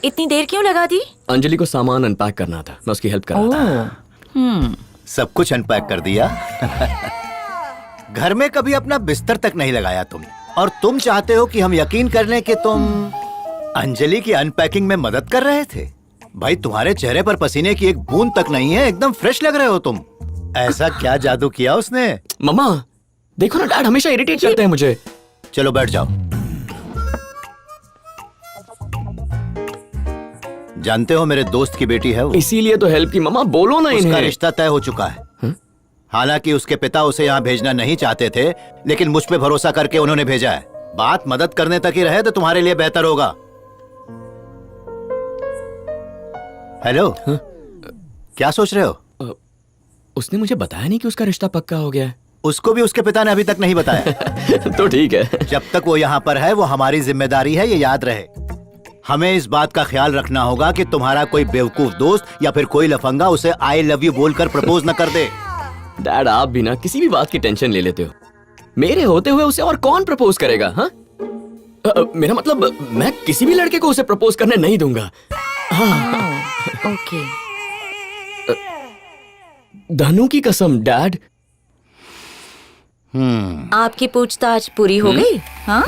इतनी देर क्यों लगा दी? अंजलि को सामान अनपैक करना था, मैं उसकी हेल्प कर रहा था। सब कुछ अनपैक कर दिया। घर में कभी अपना बिस्तर तक नहीं लगाया तुम, और तुम चाहते हो कि हम यकीन कर लें कि तुम अंजलि की अनपैकिंग में मदद कर रहे थे? भाई तुम्हारे चेहरे पर पसीने की एक बूंद तक नहीं है, एकदम फ्रेश लग रहे हो तुम। ऐसा क्या जादू किया उसने? मम्मा देखो ना, डैड हमेशा इरिटेट करते हैं मुझे। चलो बैठ जाओ। जानते हो मेरे दोस्त की बेटी है वो। इसीलिए तो हेल्प की। मम्मा बोलो ना उसका इन्हें। रिश्ता तय हो चुका है। हालांकि उसके पिता उसे यहाँ भेजना नहीं चाहते थे, लेकिन मुझ पे भरोसा करके उन्होंने भेजा है। बात मदद करने तक ही रहे तो तुम्हारे लिए बेहतर होगा। हेलो, क्या सोच रहे हो? उसने मुझे बताया नहीं कि उसका रिश्ता पक्का हो गया है। उसको भी उसके पिता ने अभी तक नहीं बताया। तो ठीक है। जब तक वो यहाँ पर है वो हमारी जिम्मेदारी है, ये याद रहे। हमें इस बात का ख्याल रखना होगा कि तुम्हारा कोई बेवकूफ दोस्त या फिर कोई लफंगा उसे आई लव यू बोलकर प्रपोज न कर दे। डैड आप भी ना किसी भी बात की टेंशन ले लेते हो। मेरे होते हुए उसे और कौन प्रपोज करेगा? हाँ, मेरा मतलब मैं किसी भी लड़के को उसे प्रपोज करने नहीं दूंगा। ओके। धनु की कसम डैड। आपकी पूछताछ पूरी हो गई? हाँ?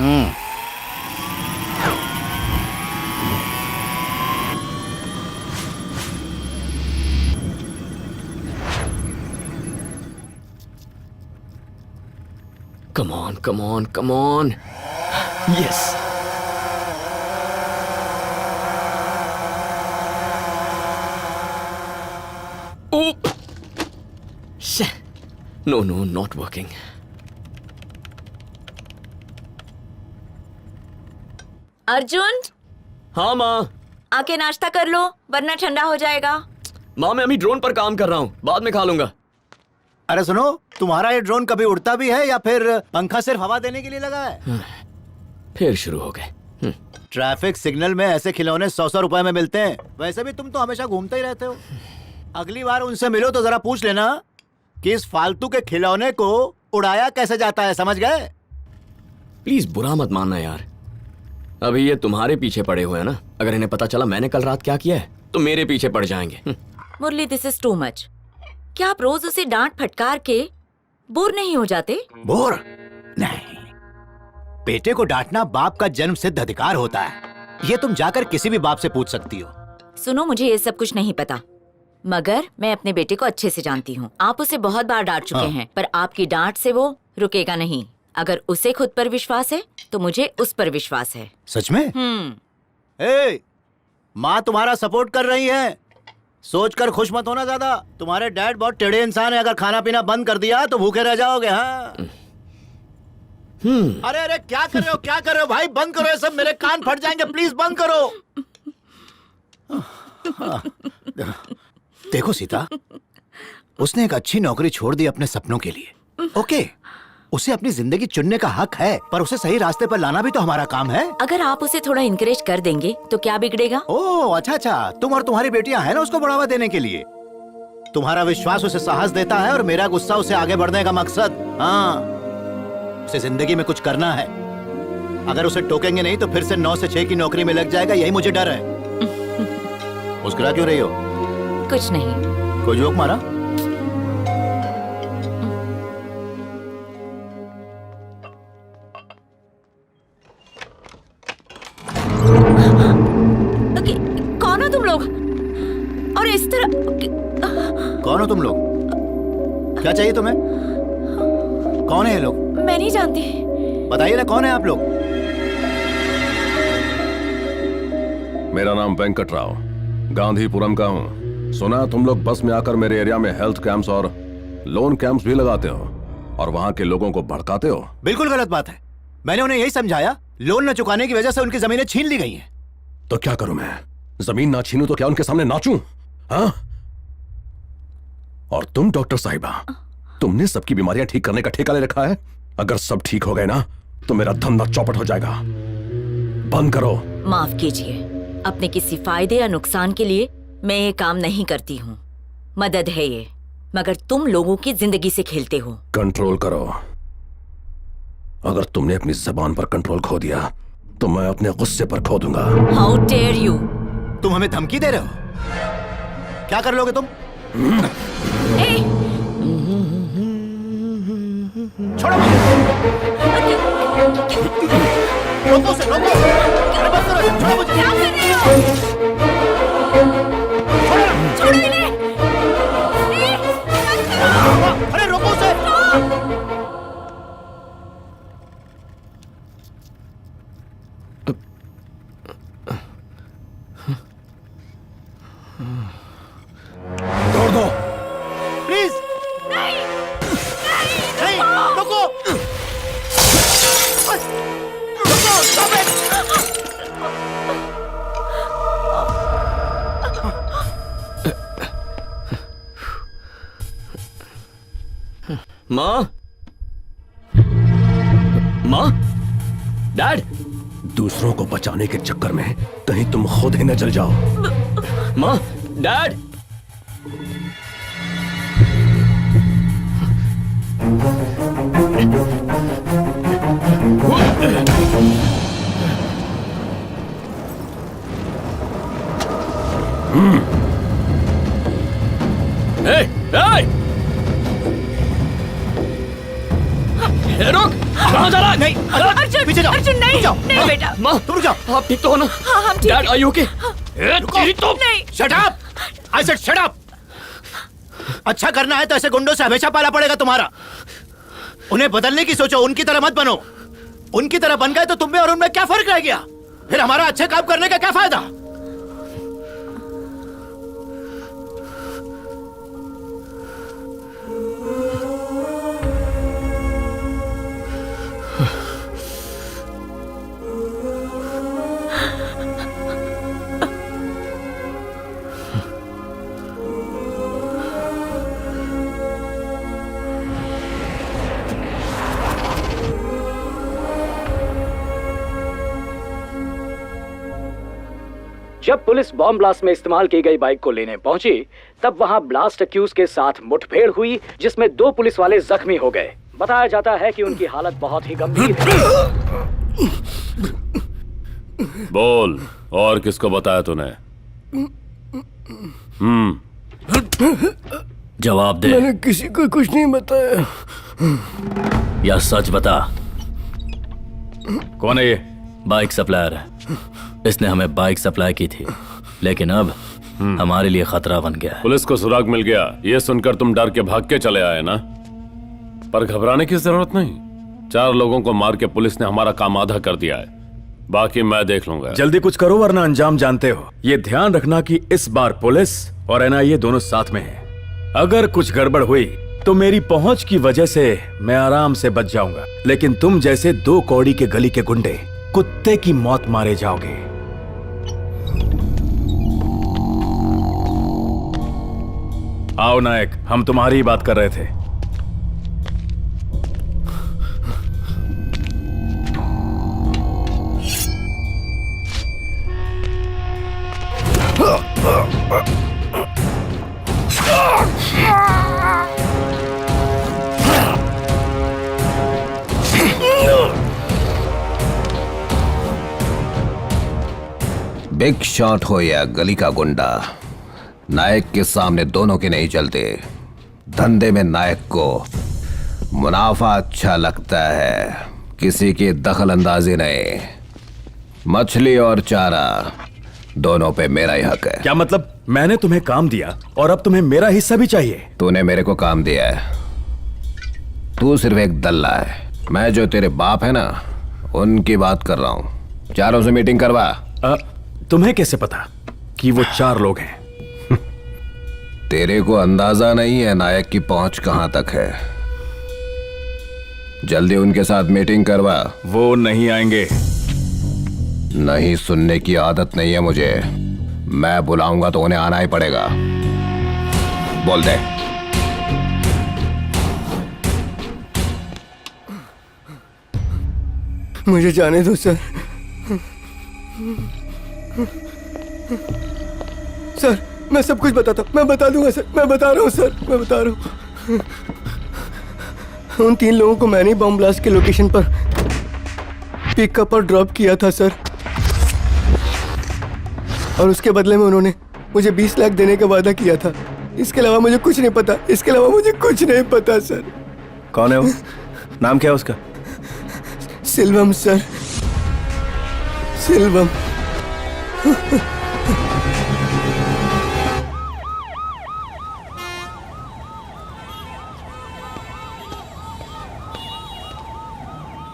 Come on, come on, come on. Yes. Oh. Shit. No, not working. Arjun, हाँ माँ। आके नाश्ता कर लो वरना ठंडा हो जाएगा। माँ मैं अभी ड्रोन पर काम कर रहा हूँ, बाद में खा लूंगा। अरे सुनो, तुम्हारा ये ड्रोन कभी उड़ता भी है या फिर पंखा सिर्फ हवा देने के लिए लगा है? फिर शुरू हो गए। ट्रैफिक सिग्नल में ऐसे खिलौने 100 रुपए में मिलते हैं। वैसे भी तुम तो हमेशा घूमते ही रहते हो। अगली बार उनसे मिलो तो जरा पूछ लेना कि इस फालतू के खिलौने को उड़ाया कैसे जाता है, समझ गए? प्लीज बुरा मत मानना यार, अभी ये तुम्हारे पीछे पड़े हुए हैं ना। अगर इन्हें पता चला मैंने कल रात क्या किया है तो मेरे पीछे पड़ जाएंगे। मुरली, दिस इज टू मच। क्या आप रोज उसे डांट फटकार के बोर नहीं हो जाते? बोर नहीं, बेटे को डांटना बाप का जन्म सिद्ध अधिकार होता है। ये तुम जाकर किसी भी बाप से पूछ सकती हो। सुनो, मुझे ये सब कुछ नहीं पता, मगर मैं अपने बेटे को अच्छे से जानती हूँ। आप उसे बहुत बार डांट चुके हैं, पर आपकी डांट से वो रुकेगा नहीं। अगर उसे खुद पर विश्वास है तो मुझे उस पर विश्वास है। सच में? ए, माँ तुम्हारा सपोर्ट कर रही है। सोचकर खुश मत होना ज्यादा। तुम्हारे डैड बहुत टेढ़े इंसान है, अगर खाना पीना बंद कर दिया तो भूखे रह जाओगे। हाँ। अरे अरे क्या कर रहे हो, क्या कर रहे हो भाई? बंद करो ये सब, मेरे कान फट जाएंगे। प्लीज बंद करो। देखो सीता, उसने एक अच्छी नौकरी छोड़ दी अपने सपनों के लिए। ओके, उसे अपनी जिंदगी चुनने का हक है, पर उसे सही रास्ते पर लाना भी तो हमारा काम है। अगर आप उसे थोड़ा इनकरेज कर देंगे तो क्या बिगड़ेगा? ओह अच्छा, तुम और तुम्हारी बेटियां हैं ना उसको बढ़ावा देने के लिए। तुम्हारा विश्वास उसे साहस देता है और मेरा गुस्सा उसे आगे बढ़ने का मकसद। हाँ, उसे जिंदगी में कुछ करना है। अगर उसे टोकेंगे नहीं तो फिर से 9 से 6 की नौकरी में लग जाएगा, यही मुझे डर है। मुस्कुरा क्यों रही हो? कुछ नहीं। कोई जोक मारा? कौन हो तुम लोग? और इस तरह कौन हो तुम लोग? क्या चाहिए तुम्हें? कौन है ये लोग? मैं नहीं जानती। बताइए ना, कौन है आप लोग? मेरा नाम वेंकट राव, गांधीपुरम का हूँ। सुना तुम लोग बस में आकर मेरे एरिया में हेल्थ कैंप्स और लोन कैंप्स भी लगाते हो और वहाँ के लोगों को भड़काते हो। बिल्कुल गलत बात है। मैंने उन्हें यही समझाया, लोन न चुकाने की वजह से उनकी जमीनें छीन ली गई हैं। तो क्या करूं मैं? जमीन ना छीनूं तो क्या उनके सामने नाचूं? हाँ? और तुम डॉक्टर साहिबा, तुमने सबकी बीमारियां ठीक करने का ठेका ले रखा है। अगर सब ठीक हो गए ना तो मेरा धंधा चौपट हो जाएगा। बंद करो। माफ कीजिए, अपने किसी फायदे या नुकसान के लिए मैं ये काम नहीं करती हूँ। मदद है ये, मगर तुम लोगों की जिंदगी से खेलते हो। कंट्रोल करो। अगर तुमने अपनी जबान पर कंट्रोल खो दिया तो मैं अपने गुस्से पर खो दूंगा। How dare you! तुम हमें धमकी दे रहे हो? क्या कर लोगे तुम? छोड़ो मुझे। रोको उसे, रोको। अरे बस करो, छोड़ो मुझे। क्या कर रहे हो? छोड़ो इन्हें! अरे रोको उसे। छोड़ दो। प्लीज नहीं, रुको, रुको, stop it! माँ, माँ, डैड। दूसरों को बचाने के चक्कर में कहीं तुम खुद ही न जल जाओ। माँ, डैड। Hey, hey! रुक! कहाँ जा रहा है? नहीं, अर्जुन! पीछे जाओ, अर्जुन नहीं! जाओ। नहीं बेटा! माँ, तुम रुक जाओ। आप ठीक तो हो ना? हाँ, हम ठीक डैड, हैं। are you okay? तेरी तो नहीं! Shut up! I said shut up! अच्छा करना है तो ऐसे गुंडों से हमेशा पाला पड़ेगा तुम्हारा। उन्हें बदलने की सोचो, उनकी तरह मत बनो। उनकी तरह बन गए तो तुम में और उनमें क्या फर्क रह गया? फिर हमारा अच्छे काम करने का क्या फायदा? जब पुलिस बॉम्ब ब्लास्ट में इस्तेमाल की गई बाइक को लेने पहुंची, तब वहां ब्लास्ट एक्यूज के साथ मुठभेड़ हुई, जिसमें 2 पुलिस वाले जख्मी हो गए। बताया जाता है कि उनकी हालत बहुत ही गंभीर है। बोल, और किसको बताया तूने? जवाब दे। मैंने किसी को कुछ नहीं बताया। या सच बता। कौन है ये? बाइक सप्लायर है। इसने हमें बाइक सप्लाई की थी, लेकिन अब हमारे लिए खतरा बन गया है। पुलिस को सुराग मिल गया, ये सुनकर तुम डर के भाग के चले आए ना? पर घबराने की जरूरत नहीं। 4 लोगों को मार के पुलिस ने हमारा काम आधा कर दिया है, बाकी मैं देख लूंगा। जल्दी कुछ करो वरना अंजाम जानते हो। ये ध्यान रखना कि इस बार पुलिस और एनआईए दोनों साथ में हैं। अगर कुछ गड़बड़ हुई तो मेरी पहुंच की वजह से मैं आराम से बच जाऊंगा, लेकिन तुम जैसे 2 कौड़ी के गली के गुंडे कुत्ते की मौत मारे जाओगे। आओ नायक, हम तुम्हारी ही बात कर रहे थे। बिग शॉट हो या गली का गुंडा, नायक के सामने दोनों के नहीं चलते। धंधे में नायक को मुनाफा अच्छा लगता है, किसी की दखल अंदाजी नहीं। मछली और चारा दोनों पे मेरा ही हक है। क्या मतलब? मैंने तुम्हें काम दिया और अब तुम्हें मेरा हिस्सा भी चाहिए? तूने मेरे को काम दिया है, तू सिर्फ एक दल्ला है। मैं जो तेरे बाप है ना, उनकी बात कर रहा हूँ। चारों से मीटिंग करवा। तुम्हें कैसे पता कि वो 4 लोग हैं? तेरे को अंदाजा नहीं है नायक की पहुंच कहां तक है। जल्दी उनके साथ मीटिंग करवा। वो नहीं आएंगे। नहीं सुनने की आदत नहीं है मुझे। मैं बुलाऊंगा तो उन्हें आना ही पड़ेगा। बोल दे। मुझे जाने दो सर। सर, मैं सब कुछ बताता हूँ। मैं बता दूंगा सर, मैं बता रहा हूँ सर, मैं बता रहा हूँ। उन 3 लोगों को मैंने बॉम्ब ब्लास्ट के लोकेशन पर पिकअप और ड्रॉप किया था सर, और उसके बदले में उन्होंने मुझे 20 लाख देने का वादा किया था। इसके अलावा मुझे कुछ नहीं पता, इसके अलावा मुझे कुछ नहीं पता सर। कौन है वो? नाम क्या है उसका? सिल्वम सर, सिल्वम।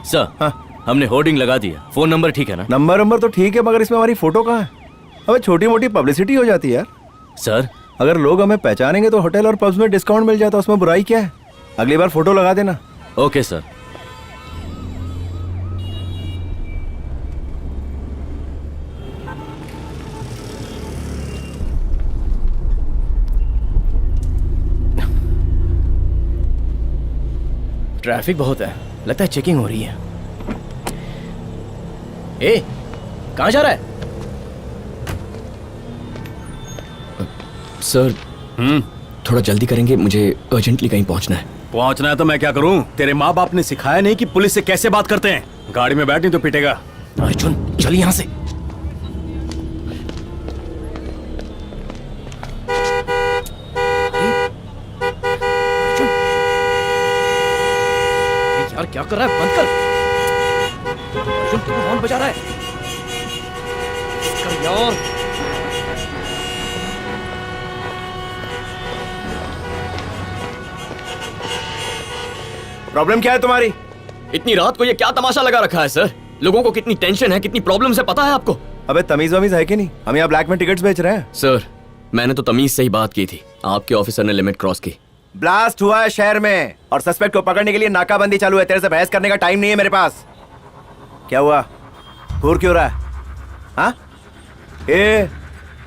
सर, हाँ। हमने होर्डिंग लगा दिया। फोन नंबर ठीक है ना? नंबर तो ठीक है, मगर इसमें हमारी फोटो कहाँ है? अबे छोटी मोटी पब्लिसिटी हो जाती है यार। सर, अगर लोग हमें पहचानेंगे तो होटल और पब्स में डिस्काउंट मिल जाता, उसमें बुराई क्या है? अगली बार फोटो लगा देना। Okay sir. ट्रैफिक बहुत है, लगता है चेकिंग हो रही है। ए, कहाँ जा रहा है? सर थोड़ा जल्दी करेंगे, मुझे अर्जेंटली कहीं पहुंचना है। पहुंचना है तो मैं क्या करूं? तेरे माँ बाप ने सिखाया नहीं कि पुलिस से कैसे बात करते हैं। गाड़ी में बैठ नहीं तो पिटेगा। अर्जुन चल यहाँ से। अर्जुन, यार क्या कर रहा है? बंद कर। अर्जुन तू हॉर्न बजा रहा है। कर यार। प्रॉब्लम क्या है तुम्हारी? इतनी रात को ये क्या तमाशा लगा रखा है सर? लोगों को कितनी टेंशन है, कितनी प्रॉब्लम है, पता है आपको? अबे तमीज वमीज है कि नहीं? हम यहाँ ब्लैक में टिकट्स बेच रहे हैं। सर मैंने तो तमीज से ही बात की थी, आपके ऑफिसर ने लिमिट क्रॉस की। ब्लास्ट हुआ है शहर में और सस्पेक्ट को पकड़ने के लिए नाकाबंदी चालू है। तेरे से बहस करने का टाइम नहीं है मेरे पास। क्या हुआ? घूर क्यों रहा है? हाँ?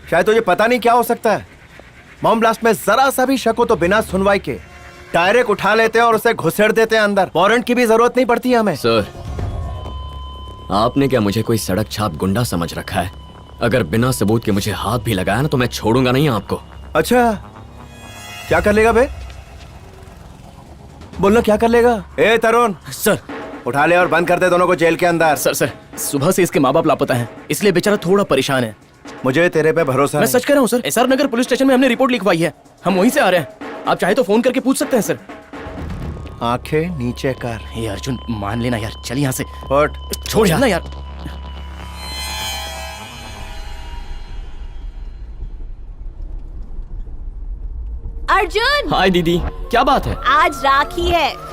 शायद तुझे पता नहीं क्या हो सकता है। बम ब्लास्ट में जरा सा भी शक हो तो बिना सुनवाई के डायरेक्ट उठा लेते हैं और उसे घुसेड़ देते हैं अंदर। वारंट की भी जरूरत नहीं पड़ती हमें। सर आपने क्या मुझे कोई सड़क छाप गुंडा समझ रखा है? अगर बिना सबूत के मुझे हाथ भी लगाया ना तो मैं छोड़ूंगा नहीं आपको। अच्छा क्या कर लेगा बे? बोलना क्या कर लेगा? ए तरुण, सर उठा ले और बंद कर दे दोनों को जेल के अंदर। सर सुबह से इसके माँ बाप लापता हैं, इसलिए बेचारा थोड़ा परेशान है। मुझे तेरे पे भरोसा मैं है। सच कह रहा हूँ सर। एसआर नगर पुलिस स्टेशन में हमने रिपोर्ट लिखवाई है, हम वहीं से आ रहे हैं। आप चाहे तो फोन करके पूछ सकते हैं सर। आंखें नीचे कर। हे अर्जुन मान लेना यार, चल यहाँ से। हट। छोड़ ना यार। अर्जुन, हाय दीदी, क्या बात है? आज राखी है।